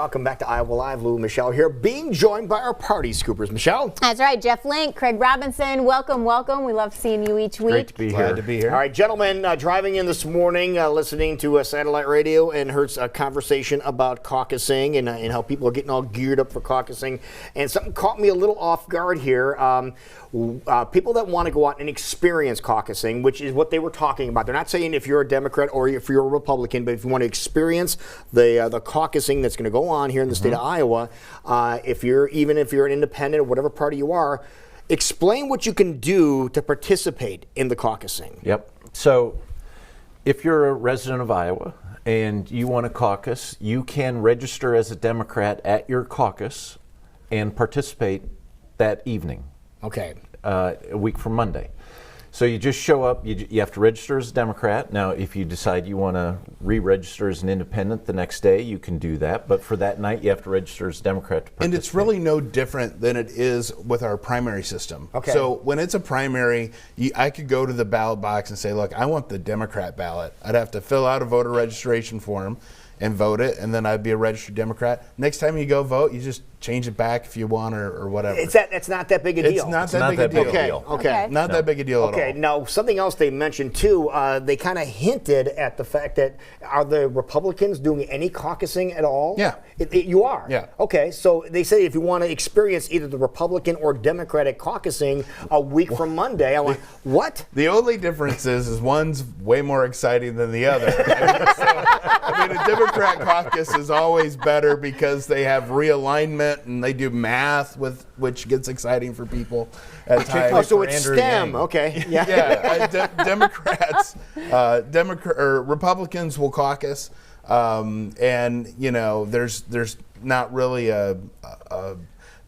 Welcome back to Iowa Live. Lou and Michelle here, being joined by our party scoopers. Michelle? That's right. Jeff Link, Craig Robinson, welcome. We love seeing you each week. Great to be here. Glad to be here. All right, gentlemen, driving in this morning, listening to satellite radio and heard a conversation about caucusing and how people are getting all geared up for caucusing. And something caught me a little off guard here. People that want to go out and experience caucusing, which is what they were talking about. They're not saying if you're a Democrat or if you're a Republican, but if you want to experience the caucusing that's going to go on here in the state of Iowa, if you're an independent or whatever party you are, explain what you can do to participate in the caucusing. Yep. So if you're a resident of Iowa and you want to caucus, you can register as a Democrat at your caucus and participate that evening. Okay. A week from Monday. So you just show up, you have to register as a Democrat. Now, if you decide you want to re-register as an independent the next day, you can do that. But for that night, you have to register as a Democrat to participate. And it's really no different than it is with our primary system. Okay. So when it's a primary, I could go to the ballot box and say, look, I want the Democrat ballot. I'd have to fill out a voter registration form and vote it, and then I'd be a registered Democrat. Next time you go vote, you just change it back if you want or whatever. It's not that big a deal. It's not that big a deal. Okay. Not that big a deal at all. Okay, now something else they mentioned too, they kind of hinted at the fact that are the Republicans doing any caucusing at all? Yeah. You are? Yeah. Okay, so they say if you want to experience either the Republican or Democratic caucusing a week from Monday, I went, what? The only difference is one's way more exciting than the other. I mean, a Democrat caucus is always better because they have realignment and they do math, which gets exciting for people at times. Oh, so it's STEM. Okay. Yeah. Yeah. Democrats, Republicans will caucus, and you know, there's not really there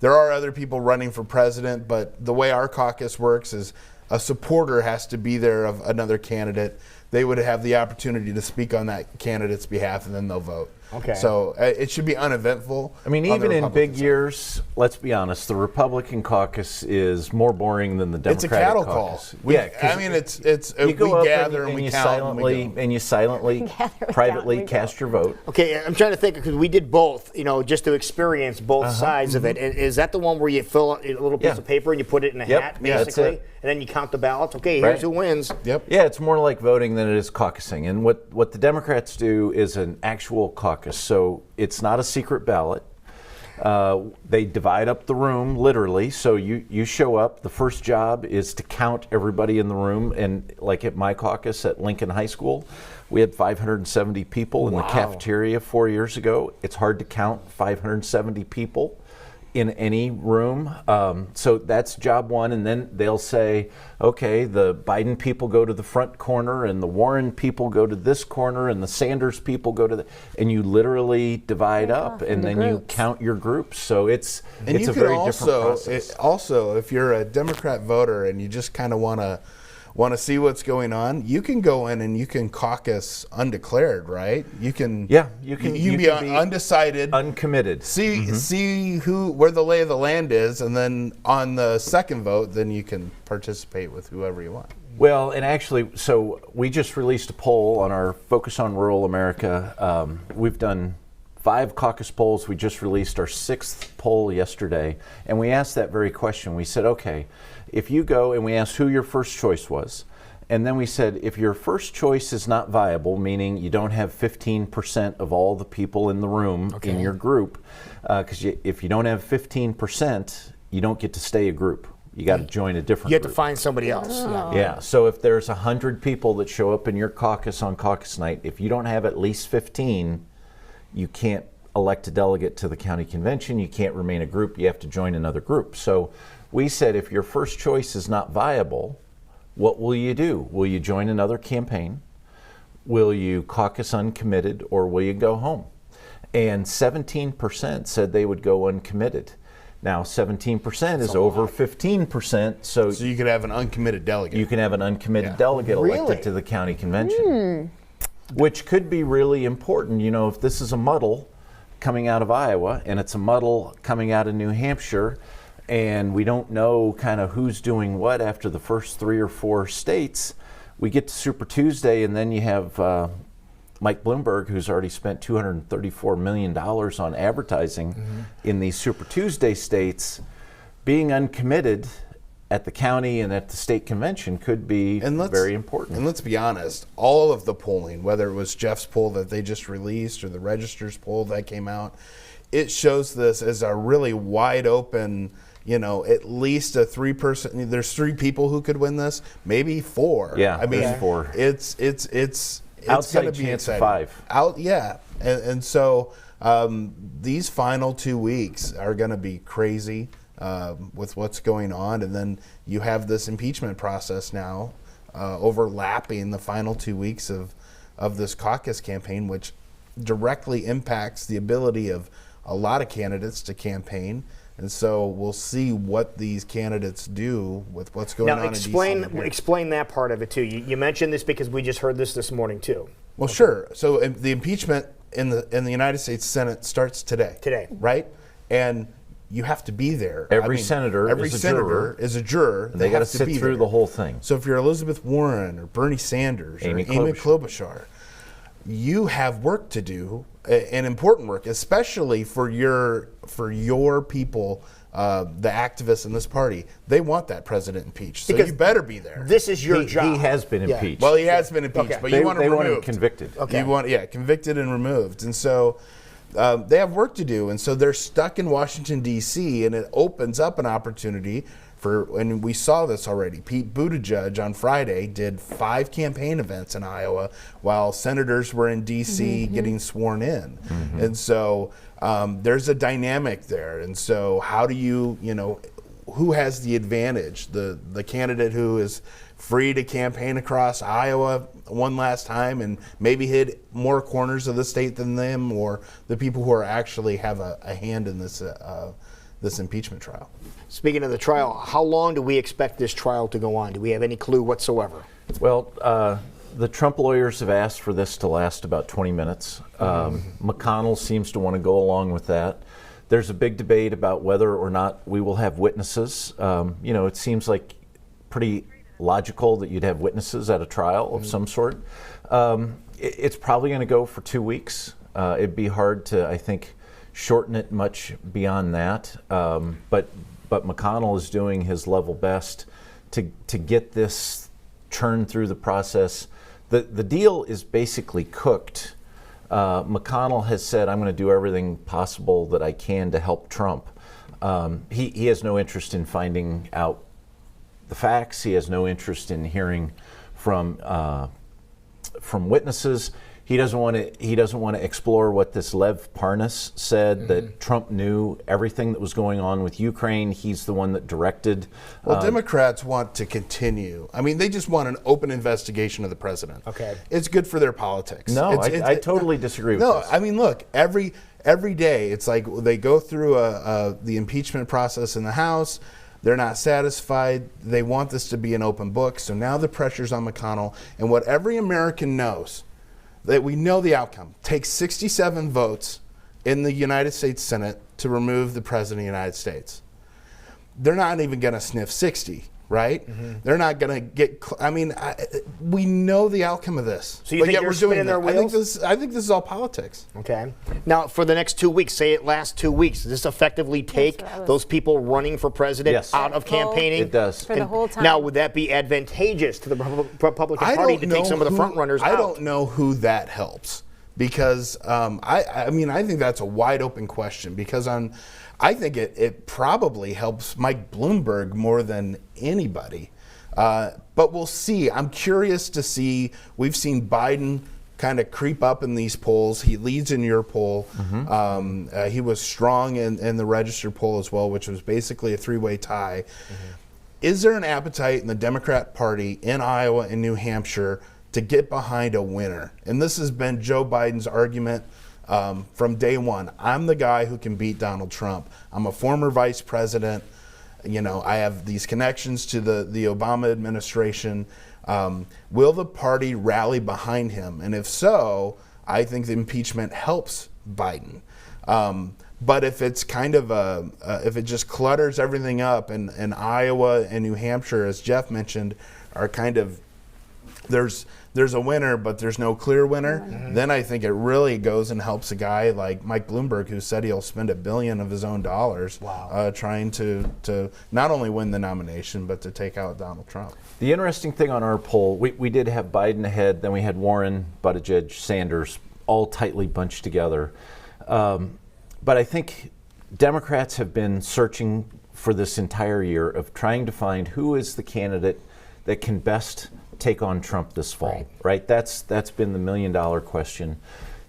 are other people running for president, but the way our caucus works is a supporter has to be there of another candidate. They would have the opportunity to speak on that candidate's behalf, and then they'll vote. Okay. So it should be uneventful. I mean, even in big years, let's be honest, the Republican caucus is more boring than the Democratic caucus. It's a cattle cause. call. I mean, it's you go we gather and we you count silently and you silently, privately cast your vote. Okay, I'm trying to think because we did both, just to experience both sides of it. Is that the one where you fill out a little piece of paper and you put it in a hat, basically, and then you count the ballots? Okay, here's who wins. Yep. Yeah, it's more like voting than it is caucusing. And what the Democrats do is an actual caucus. So it's not a secret ballot. They divide up the room, literally. So you show up. The first job is to count everybody in the room. And like at my caucus at Lincoln High School, we had 570 people in the cafeteria 4 years ago. It's hard to count 570 people in any room. So that's job one. And then they'll say, okay, the Biden people go to the front corner and the Warren people go to this corner and the Sanders people go to the, and you literally divide up and then you count your groups. So it's a very different process. Also, if you're a Democrat voter and you just kind of want to see what's going on, you can go in and you can caucus undeclared, right? You can you can be undecided, uncommitted. See where the lay of the land is, and then on the second vote, then you can participate with whoever you want. Well, and actually, so we just released a poll on our Focus on Rural America. We've done 5 caucus polls. We just released our 6th poll yesterday, and we asked that very question. We said, okay, if you go, and we asked who your first choice was, and then we said, if your first choice is not viable, meaning you don't have 15% of all the people in the room in your group, because if you don't have 15%, you don't get to stay a group. You got to join a different group. You have to find somebody else. Yeah, so if there's 100 people that show up in your caucus on caucus night, if you don't have at least 15, you can't elect a delegate to the county convention. You can't remain a group. You have to join another group. So we said, if your first choice is not viable, what will you do? Will you join another campaign? Will you caucus uncommitted, or will you go home? And 17% said they would go uncommitted. Now, 17% is over 15%. So you could have an uncommitted delegate. You can have an uncommitted delegate elected to the county convention. Which could be really important. If this is a muddle coming out of Iowa and it's a muddle coming out of New Hampshire, and we don't know kind of who's doing what after the first 3 or 4 states, we get to Super Tuesday, and then you have Mike Bloomberg, who's already spent $234 million on advertising in these Super Tuesday states, being uncommitted at the county and at the state convention could be very important. And let's be honest, all of the polling, whether it was Jeff's poll that they just released or the Register's poll that came out, it shows this as a really wide open, at least a 3-person. There's 3 people who could win this, maybe 4. Yeah, I mean, 4. It's outside going to be chance exciting. of 5. And so these final 2 weeks are going to be crazy with what's going on, and then you have this impeachment process now overlapping the final 2 weeks of this caucus campaign, which directly impacts the ability of a lot of candidates to campaign. And so we'll see what these candidates do with what's going on in D.C. Explain that part of it too. You mentioned this because we just heard this morning too. Well, sure. So the impeachment in the United States Senate starts today. Right? And you have to be there. Every senator is a juror. And they got to sit through the whole thing. So if you're Elizabeth Warren or Bernie Sanders or Amy Klobuchar, you have work to do, and important work, especially for your people, the activists in this party. They want that president impeached, so you better be there. This is your job. He has been impeached. Well, he has been impeached, but you want him removed. Want him convicted. Okay. You want, convicted and removed, and so they have work to do, and so they're stuck in Washington D.C., and it opens up an opportunity and we saw this already. Pete Buttigieg on Friday did 5 campaign events in Iowa while senators were in D.C. getting sworn in. And so there's a dynamic there. And so how do who has the advantage? The candidate who is free to campaign across Iowa one last time and maybe hit more corners of the state than them, or the people who are actually have a hand in this impeachment trial? Speaking of the trial, how long do we expect this trial to go on? Do we have any clue whatsoever? Well, the Trump lawyers have asked for this to last about 20 minutes. McConnell seems to want to go along with that. There's a big debate about whether or not we will have witnesses. It seems like pretty logical that you'd have witnesses at a trial of some sort. It's probably going to go for 2 weeks. It'd be hard to, I think, shorten it much beyond that. But McConnell is doing his level best to get this churned through the process. The deal is basically cooked. McConnell has said, I'm going to do everything possible that I can to help Trump. He has no interest in finding out the facts. He has no interest in hearing from witnesses. He doesn't want to explore what this Lev Parnas said, that Trump knew everything that was going on with Ukraine. He's the one that directed. Well, Democrats want to continue. I mean, they just want an open investigation of the president. Okay. It's good for their politics. No, I totally disagree with this. No, I mean, look, every day it's like they go through the impeachment process in the House. They're not satisfied. They want this to be an open book. So now the pressure's on McConnell. And what every American knows, that we know the outcome. Take 67 votes in the United States Senate to remove the President of the United States. They're not even going to sniff 60, right? They're not going to get, we know the outcome of this. So you think they're spinning their wheels? I think this is all politics. Okay. Now, for the next 2 weeks, say it lasts 2 weeks, does this effectively take those people running for president out of campaigning? It does. For the whole time. Now, would that be advantageous to the Republican Party to take some of the front runners out? I don't know who that helps, because I think that's a wide open question, because I think it probably helps Mike Bloomberg more than anybody. But we'll see. I'm curious to see. We've seen Biden kind of creep up in these polls. He leads in your poll. He was strong in the Register poll as well, which was basically a 3-way tie. Is there an appetite in the Democrat Party in Iowa and New Hampshire to get behind a winner? And this has been Joe Biden's argument from day one. I'm the guy who can beat Donald Trump. I'm a former vice president. I have these connections to the Obama administration. Will the party rally behind him? And if so, I think the impeachment helps Biden. But if it's kind of if it just clutters everything up, and Iowa and New Hampshire, as Jeff mentioned, are kind of there's a winner, but there's no clear winner, then I think it really goes and helps a guy like Mike Bloomberg, who said he'll spend $1 billion of his own dollars trying to not only win the nomination, but to take out Donald Trump. The interesting thing on our poll, we did have Biden ahead, then we had Warren, Buttigieg, Sanders, all tightly bunched together. But I think Democrats have been searching for this entire year of trying to find who is the candidate that can best take on Trump this fall, right? That's been the $1 million question.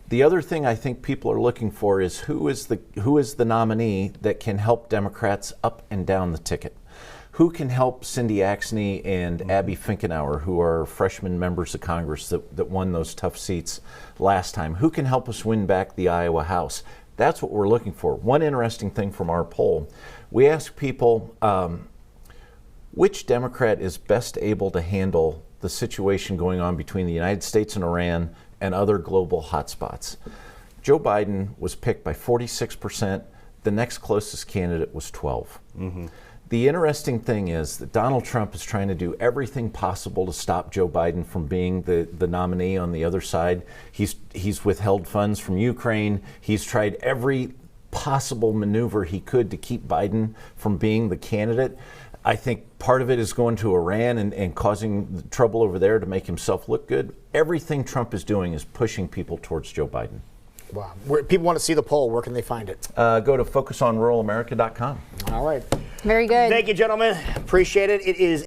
The other thing I think people are looking for is who is the nominee that can help Democrats up and down the ticket. Who can help Cindy Axne and Abby Finkenauer, who are freshman members of Congress that won those tough seats last time? Who can help us win back the Iowa House? That's what we're looking for. One interesting thing from our poll, we asked people which Democrat is best able to handle the situation going on between the United States and Iran and other global hotspots. Joe Biden was picked by 46%. The next closest candidate was 12. The interesting thing is that Donald Trump is trying to do everything possible to stop Joe Biden from being the nominee on the other side. He's withheld funds from Ukraine. He's tried every possible maneuver he could to keep Biden from being the candidate. I think part of it is going to Iran and causing trouble over there to make himself look good. Everything Trump is doing is pushing people towards Joe Biden. Wow. People want to see the poll. Where can they find it? Go to focusonruralamerica.com. All right. Very good. Thank you, gentlemen. Appreciate it. It is